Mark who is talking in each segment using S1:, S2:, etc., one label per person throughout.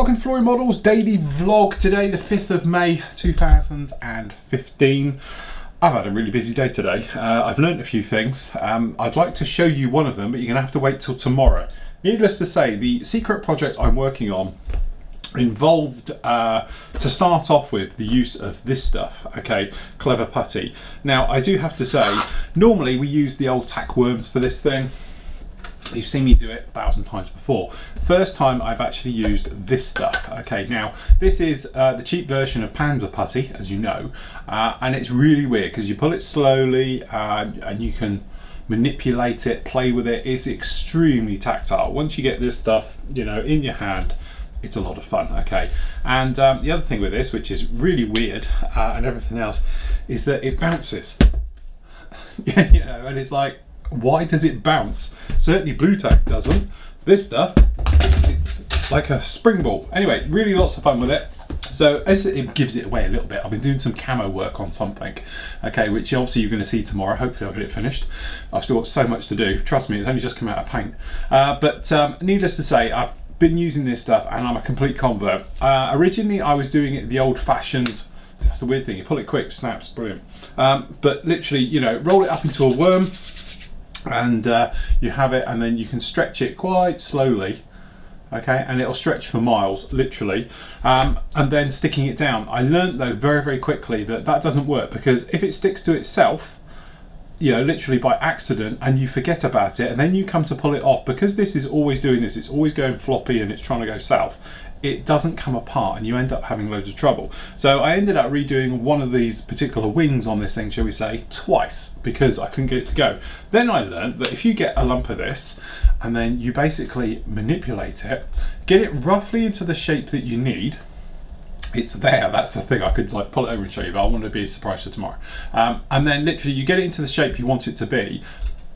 S1: welcome to Flory Models daily vlog. Today, the 5th of May 2015. I've had a really busy day today. I've learnt a few things. I'd like to show you one of them, but you're going to have to wait till tomorrow. Needless to say, the secret project I'm working on involved, to start off with, the use of this stuff, okay, Clever Putty. Now, I do have to say, normally we use the old tack worms for this thing. You've seen me do it 1,000 times before. First time I've actually used this stuff. Okay, now this is the cheap version of Panzer Putty, as you know, and it's really weird because you pull it slowly and you can manipulate it, play with it. It's extremely tactile. Once you get this stuff, you know, in your hand, it's a lot of fun. Okay, and the other thing with this, which is really weird, and everything else, is that it bounces. You know, and it's like, why does it bounce? Certainly blue tack doesn't. This stuff, it's like a spring ball. Anyway, really lots of fun with it. So as it gives it away a little bit, I've been doing some camo work on something, okay, which obviously you're going to see tomorrow. Hopefully I'll get it finished. I've still got so much to do. Trust me, it's only just come out of paint. But needless to say, I've been using this stuff and I'm a complete convert. Originally I was doing it the old-fashioned. That's the weird thing, you pull it quick, snaps, brilliant. But literally, you know, roll it up into a worm, and you have it, and then you can stretch it quite slowly, okay, and it'll stretch for miles, literally, and then sticking it down. I learned though very quickly that that doesn't work, because if it sticks to itself, you know, literally by accident, and you forget about it, and then you come to pull it off, because this is always doing this, it's always going floppy and it's trying to go south, it doesn't come apart and you end up having loads of trouble. So I ended up redoing one of these particular wings on this thing, shall we say, twice, because I couldn't get it to go. Then I learned that if you get a lump of this and then you basically manipulate it, get it roughly into the shape that you need, it's there. That's the thing. I could like pull it over and show you, but I want to be a surprise for tomorrow. And then literally you get it into the shape you want it to be,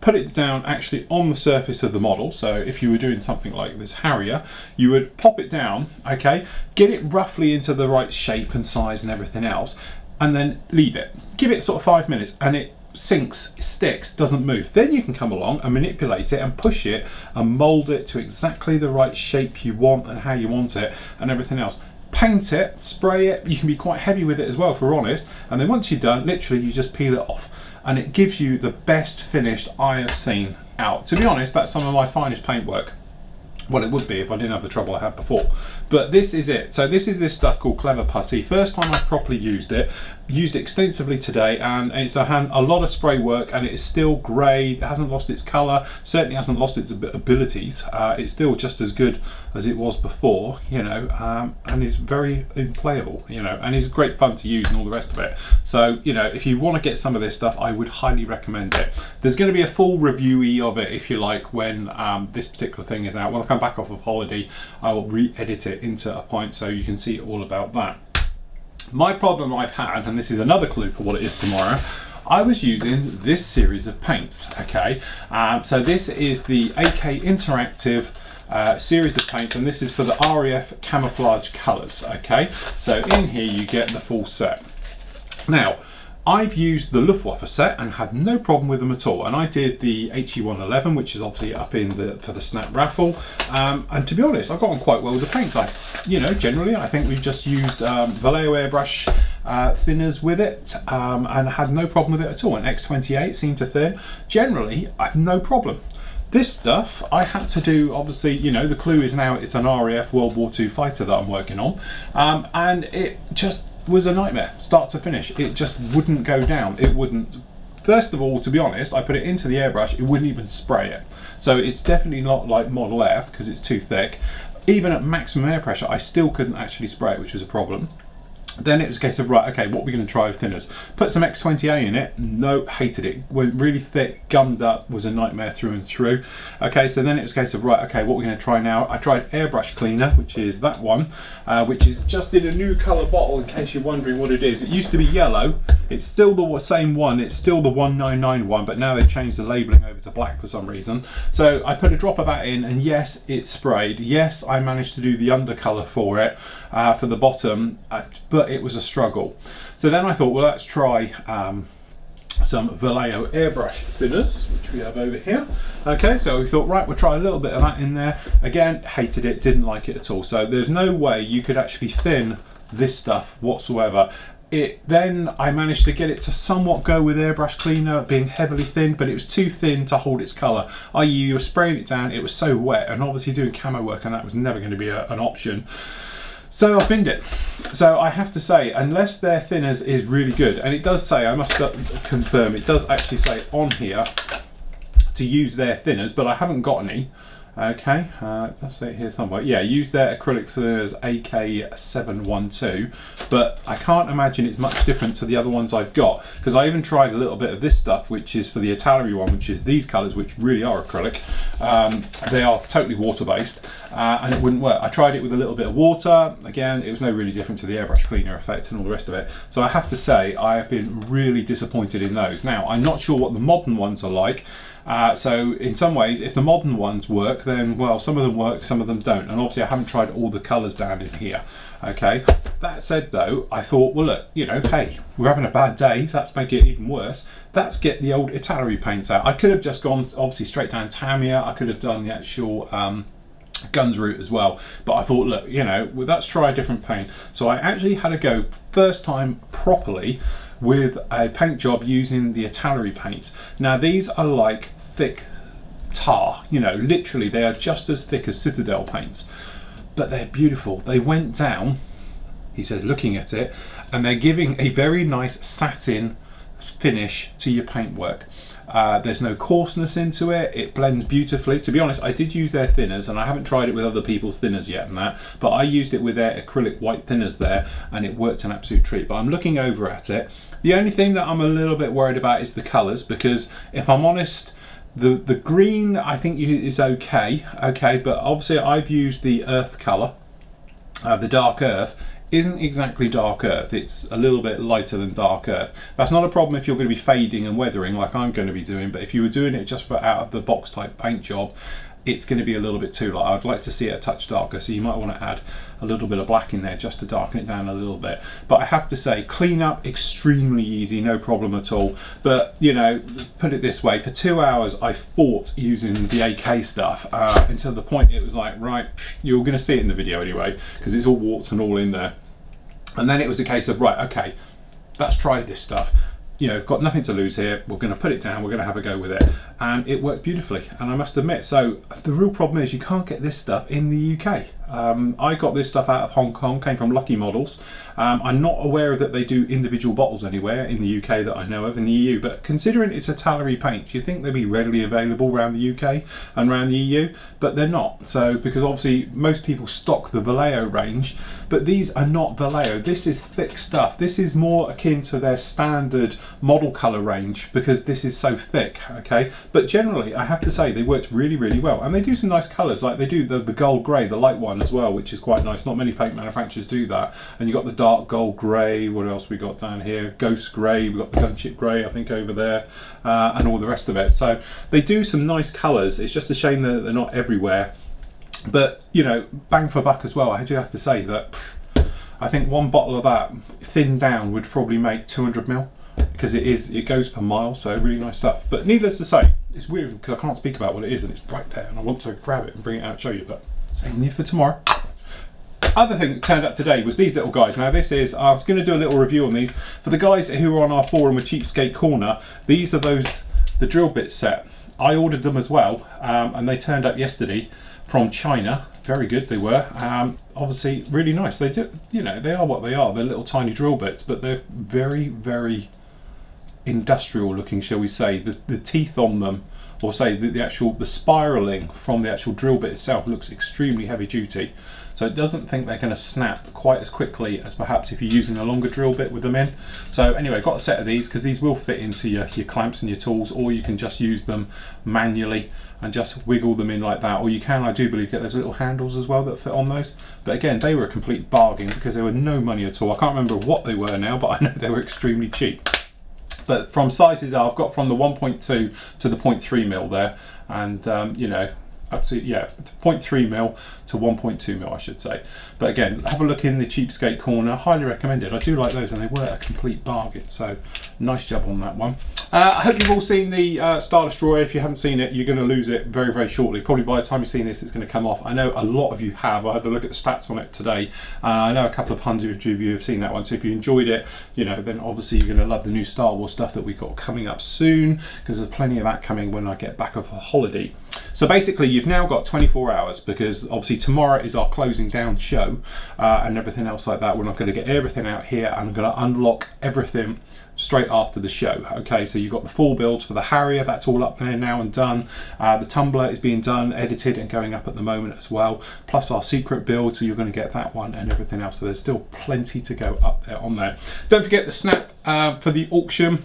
S1: put it down actually on the surface of the model. So if you were doing something like this Harrier, you would pop it down, okay, get it roughly into the right shape and size and everything else, and then leave it. Give it sort of 5 minutes and it sinks, sticks, doesn't move. Then you can come along and manipulate it and push it and mold it to exactly the right shape you want and how you want it and everything else. Paint it, spray it. You can be quite heavy with it as well, if we're honest, and then once you're done, literally you just peel it off and it gives you the best finished I have seen out. To be honest, that's some of my finest paintwork. Well, it would be if I didn't have the trouble I had before. But this is it. So this is this stuff called Clever Putty. First time I've properly used it extensively today, and it's a lot of spray work, and it is still grey. It hasn't lost its colour, certainly hasn't lost its abilities. It's still just as good as it was before, you know, and is very playable, you know, and is great fun to use and all the rest of it. So, you know, if you want to get some of this stuff, I would highly recommend it. There's going to be a full review of it, if you like, when this particular thing is out. When I come back off of holiday, I will re-edit it into a point so you can see all about that. My problem I've had, and this is another clue for what it is tomorrow, I was using this series of paints, okay? So this is the AK Interactive series of paints, and this is for the RAF Camouflage colours, okay? So in here you get the full set. Now, I've used the Luftwaffe set and had no problem with them at all, and I did the HE111, which is obviously up in for the Snap raffle, and to be honest, I got on quite well with the paints. You know, generally I think we've just used Vallejo airbrush thinners with it, and had no problem with it at all. And X28 seemed to thin. Generally, I had no problem. This stuff I had to do, obviously, you know, the clue is now it's an RAF World War II fighter that I'm working on, and it just was a nightmare, start to finish. It just wouldn't go down. It wouldn't. First of all, to be honest, I put it into the airbrush, it wouldn't even spray it. So it's definitely not like Model Air, because it's too thick. Even at maximum air pressure, I still couldn't actually spray it, which was a problem. Then it was a case of, right, okay, what are we going to try with thinners? Put some X28 in it. No, hated it. Went really thick, gummed up, was a nightmare through and through. Okay, so then it was a case of, right, okay, what are we going to try now? I tried airbrush cleaner, which is that one, which is just in a new colour bottle, in case you're wondering what it is. It used to be yellow. It's still the same one. It's still the 1991, but now they've changed the labelling over to black for some reason. So I put a drop of that in, and yes, it sprayed. Yes, I managed to do the undercolour for it, for the bottom, but it was a struggle. So then I thought, well, let's try some Vallejo airbrush thinners, which we have over here. Okay, so we thought, right, we'll try a little bit of that in there. Again, hated it, didn't like it at all. So there's no way you could actually thin this stuff whatsoever. Then I managed to get it to somewhat go with airbrush cleaner, being heavily thin, but it was too thin to hold its colour. I.e., you were spraying it down, it was so wet, and obviously doing camo work and that was never going to be an option. So I binned it. So I have to say, unless their thinners is really good, and it does say, I must confirm, it does actually say on here to use their thinners, but I haven't got any. Okay, let's say it here somewhere. Yeah, use their acrylic thinners AK712, but I can't imagine it's much different to the other ones I've got, because I even tried a little bit of this stuff, which is for the Italeri one, which is these colours, which really are acrylic. They are totally water-based, and it wouldn't work. I tried it with a little bit of water. Again, it was no really different to the airbrush cleaner effect and all the rest of it. So I have to say, I have been really disappointed in those. Now, I'm not sure what the modern ones are like. So in some ways, if the modern ones work, then well, some of them work, some of them don't. And obviously I haven't tried all the colours down in here. Okay, that said though, I thought, well look, you know, hey, we're having a bad day, let's make it even worse. Let's get the old Italeri paints out. I could have just gone obviously straight down Tamiya. I could have done the actual guns route as well, but I thought, look, you know, well, let's try a different paint. So I actually had to go first time properly with a paint job using the Italeri paints. Now these are like thick tar, you know, literally they are just as thick as Citadel paints, but they're beautiful. They went down, he says, looking at it, and they're giving a very nice satin finish to your paintwork. There's no coarseness into it, it blends beautifully. To be honest, I did use their thinners, and I haven't tried it with other people's thinners yet and that, but I used it with their acrylic white thinners there, and it worked an absolute treat. But I'm looking over at it. The only thing that I'm a little bit worried about is the colours, because if I'm honest, the green I think is okay, but obviously I've used the earth colour, the dark earth. Isn't exactly dark earth, it's a little bit lighter than dark earth. That's not a problem if you're going to be fading and weathering like I'm going to be doing, but if you were doing it just for out of the box type paint job, it's going to be a little bit too light. I'd like to see it a touch darker, so you might want to add a little bit of black in there just to darken it down a little bit. But I have to say, clean up extremely easy, no problem at all. But you know, put it this way, for 2 hours I fought using the AK stuff until the point it was like, right, you're going to see it in the video anyway, because it's all warts and all in there. And then it was a case of, right, okay, let's try this stuff. You know, got nothing to lose here, we're going to put it down, we're going to have a go with it, and it worked beautifully. And I must admit, so the real problem is you can't get this stuff in the UK. I got this stuff out of Hong Kong, came from Lucky Models. I'm not aware that they do individual bottles anywhere in the UK that I know of, in the EU, but considering it's Italeri paint, you'd think they'd be readily available around the UK and around the EU, but they're not. So, because obviously most people stock the Vallejo range, but these are not Vallejo. This is thick stuff. This is more akin to their standard model colour range, because this is so thick, okay? But generally, I have to say, they worked really, really well. And they do some nice colours, like they do the gold grey, the light one as well, which is quite nice. Not many paint manufacturers do that. And you've got the dark gold grey, what else we got down here? Ghost grey, we've got the gunship grey, I think, over there, and all the rest of it. So they do some nice colours. It's just a shame that they're not everywhere. But, you know, bang for buck as well. I do have to say that I think one bottle of that thinned down would probably make 200 ml, because it goes per mile, so really nice stuff. But needless to say, it's weird because I can't speak about what it is, and it's right there, and I want to grab it and bring it out and show you, but saving it for tomorrow. Other thing that turned up today was these little guys. Now this is, I was going to do a little review on these. For the guys who are on our forum with Cheapskate Corner, these are the drill bit set. I ordered them as well, and they turned up yesterday from China. Very good they were. Obviously really nice. They do, you know, they are what they are. They're little tiny drill bits, but they're very, very industrial looking, shall we say. The teeth on them, or say the spiraling from the actual drill bit itself, looks extremely heavy duty. So it doesn't think they're going to snap quite as quickly as perhaps if you're using a longer drill bit with them in. So anyway, got a set of these because these will fit into your clamps and your tools, or you can just use them manually and just wiggle them in like that, or you can, I do believe, get those little handles as well that fit on those. But again, they were a complete bargain because they were no money at all. I can't remember what they were now, but I know they were extremely cheap. But from sizes, I've got from the 1.2 to the 0.3 mil there, and you know, absolutely, yeah, 0.3 mil to 1.2 mil, I should say. But again, have a look in the Cheapskate Corner. Highly recommended. I do like those, and they were a complete bargain. So nice job on that one. I hope you've all seen the Star Destroyer. If you haven't seen it, you're going to lose it very, very shortly. Probably by the time you've seen this, it's going to come off. I know a lot of you have. I had to look at the stats on it today. I know a couple of hundred of you have seen that one. So if you enjoyed it, you know, then obviously you're going to love the new Star Wars stuff that we've got coming up soon, because there's plenty of that coming when I get back off a holiday. So basically, you've now got 24 hours, because obviously tomorrow is our closing down show and everything else like that. We're not going to get everything out here. I'm going to unlock everything straight after the show. Okay, so you've got the full builds for the Harrier, that's all up there now and done. The Tumbler is being done, edited and going up at the moment as well, plus our secret build, so you're going to get that one and everything else. So there's still plenty to go up there on there. Don't forget the snap for the auction.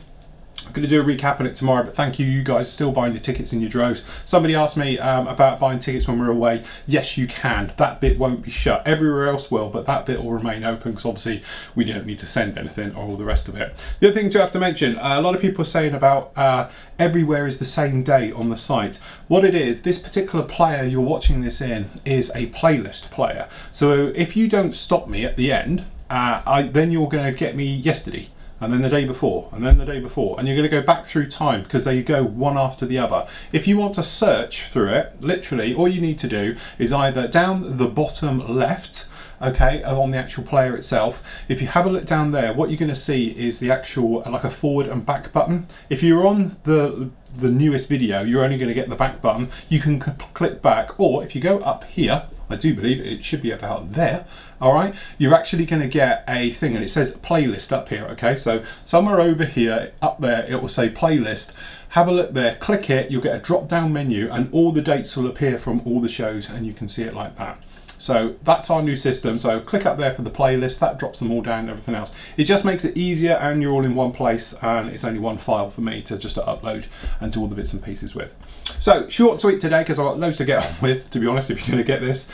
S1: I'm going to do a recap on it tomorrow, but thank you, you guys still buying your tickets in your droves. Somebody asked me about buying tickets when we're away. Yes, you can. That bit won't be shut. Everywhere else will, but that bit will remain open, because obviously we don't need to send anything or all the rest of it. The other thing to have to mention, a lot of people are saying about everywhere is the same day on the site. What it is, this particular player you're watching this in is a playlist player. So if you don't stop me at the end, then you're going to get me yesterday, and then the day before, and then the day before, and you're going to go back through time, because they go one after the other. If you want to search through it, literally all you need to do is either down the bottom left, okay, on the actual player itself, if you have a look down there, what you're going to see is the actual, like a forward and back button. If you're on the newest video, you're only going to get the back button. You can click back, or if you go up here, I do believe it should be about there, all right, you're actually going to get a thing, and it says playlist up here. Okay, so somewhere over here up there it will say playlist. Have a look there, click it, you'll get a drop down menu, and all the dates will appear from all the shows, and you can see it like that. So that's our new system. So click up there for the playlist, that drops them all down and everything else. It just makes it easier, and you're all in one place, and it's only one file for me to just upload and do all the bits and pieces with. So short and sweet today, because I've got loads to get on with, to be honest, if you're going to get this.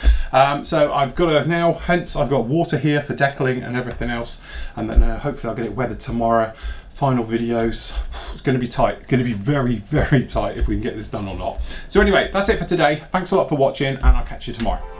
S1: So I've got to now, hence I've got water here for decaling and everything else, and then hopefully I'll get it weathered tomorrow. Final videos, it's going to be tight, going to be very, very tight if we can get this done or not. So anyway, that's it for today. Thanks a lot for watching, and I'll catch you tomorrow.